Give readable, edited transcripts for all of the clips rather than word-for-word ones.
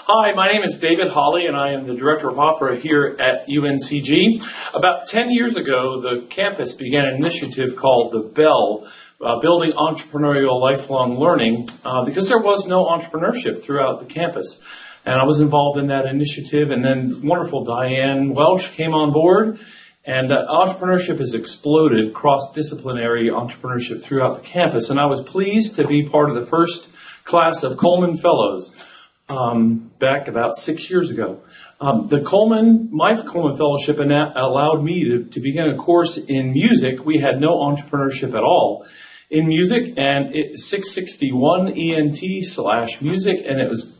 Hi, my name is David Holley, and I am the Director of Opera here at UNCG. About 10 years ago, the campus began an initiative called the BELL, Building Entrepreneurial Lifelong Learning, because there was no entrepreneurship throughout the campus. And I was involved in that initiative, and then wonderful Diane Welsh came on board, and entrepreneurship has exploded, cross-disciplinary entrepreneurship throughout the campus. And I was pleased to be part of the first class of Coleman Fellows back about 6 years ago. My Coleman Fellowship allowed me to begin a course in music. We had no entrepreneurship at all in music, and it's 661 ENT/music, and it was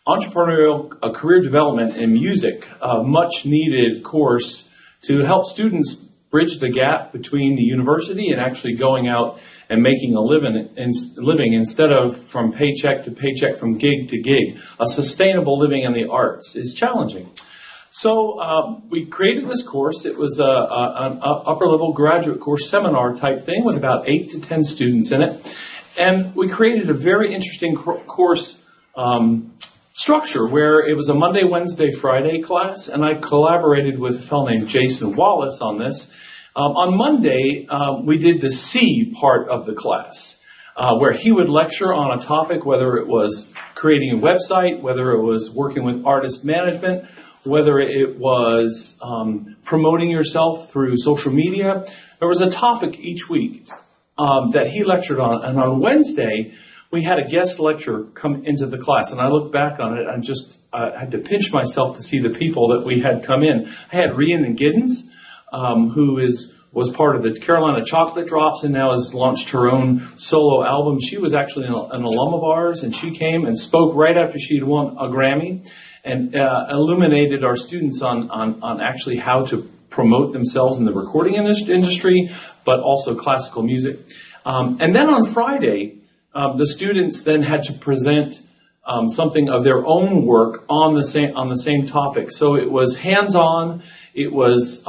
entrepreneurial career development in music, a much needed course to help students bridge the gap between the university and actually going out and making a living instead of from paycheck to paycheck, from gig to gig. A sustainable living in the arts is challenging. So we created this course. It was an upper-level graduate course, seminar type thing with about 8 to 10 students in it. And we created a very interesting course structure where it was a Monday, Wednesday, Friday class, and I collaborated with a fellow named Jason Wallace on this. On Monday, we did the C part of the class, where he would lecture on a topic, whether it was creating a website, whether it was working with artist management, whether it was promoting yourself through social media. There was a topic each week that he lectured on, and on Wednesday, we had a guest lecturer come into the class, and I look back on it, I had to pinch myself to see the people that we had come in. I had Rhiannon Giddens, who was part of the Carolina Chocolate Drops and now has launched her own solo album. She was actually an alum of ours, and she came and spoke right after she had won a Grammy and illuminated our students on actually how to promote themselves in the recording industry, but also classical music. And then on Friday, the students then had to present something of their own work on the same topic. So it was hands-on, it was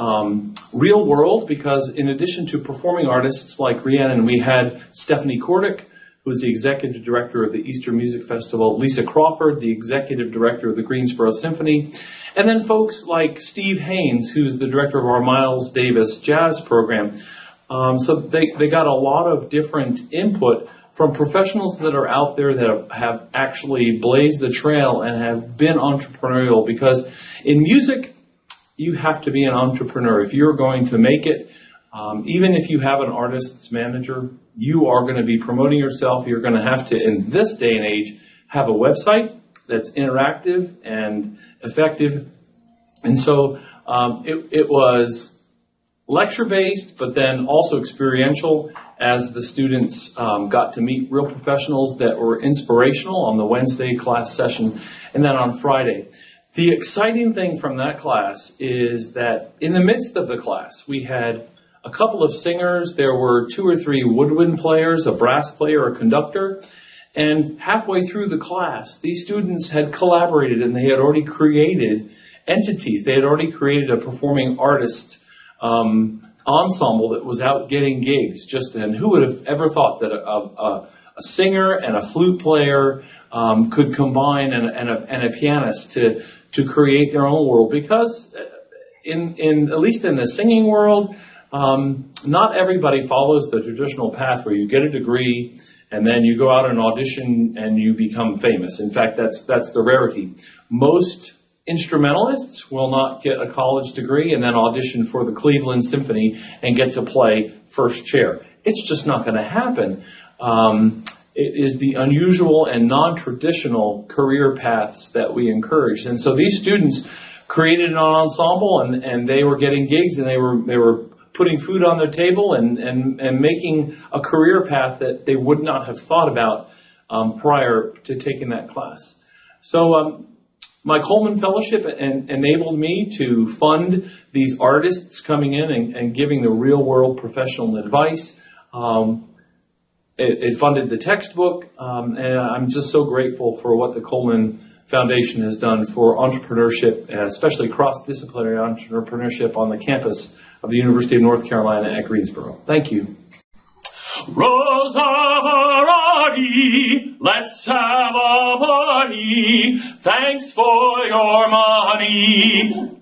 real world, because in addition to performing artists like Rhiannon, we had Stephanie Kordick, who is the executive director of the Easter Music Festival, Lisa Crawford, the executive director of the Greensboro Symphony, and then folks like Steve Haynes, who's the director of our Miles Davis Jazz program. So they got a lot of different input from professionals that are out there that have actually blazed the trail and have been entrepreneurial, because in music, you have to be an entrepreneur. If you're going to make it, even if you have an artist's manager, you are going to be promoting yourself. You're going to have to, in this day and age, have a website that's interactive and effective. And so it was lecture-based, but then also experiential, as the students got to meet real professionals that were inspirational on the Wednesday class session, and then on Friday. The exciting thing from that class is that in the midst of the class, we had a couple of singers, there were 2 or 3 woodwind players, a brass player, a conductor, and halfway through the class, these students had collaborated and they had already created entities. They had already created a performing artist ensemble that was out getting gigs. And who would have ever thought that a singer and a flute player could combine and a pianist to create their own world? Because at least in the singing world, not everybody follows the traditional path where you get a degree and then you go out and audition and you become famous. In fact, that's the rarity. Most instrumentalists will not get a college degree and then audition for the Cleveland Symphony and get to play first chair. It's just not going to happen. It is the unusual and non-traditional career paths that we encourage. And so these students created an ensemble, and they were getting gigs, and they were putting food on their table and making a career path that they would not have thought about prior to taking that class. So my Coleman Fellowship enabled me to fund these artists coming in and giving the real-world professional advice. It funded the textbook, and I'm just so grateful for what the Coleman Foundation has done for entrepreneurship, especially cross-disciplinary entrepreneurship on the campus of the University of North Carolina at Greensboro. Thank you. Rosa Varadi. Let's have a party. Thanks for your money.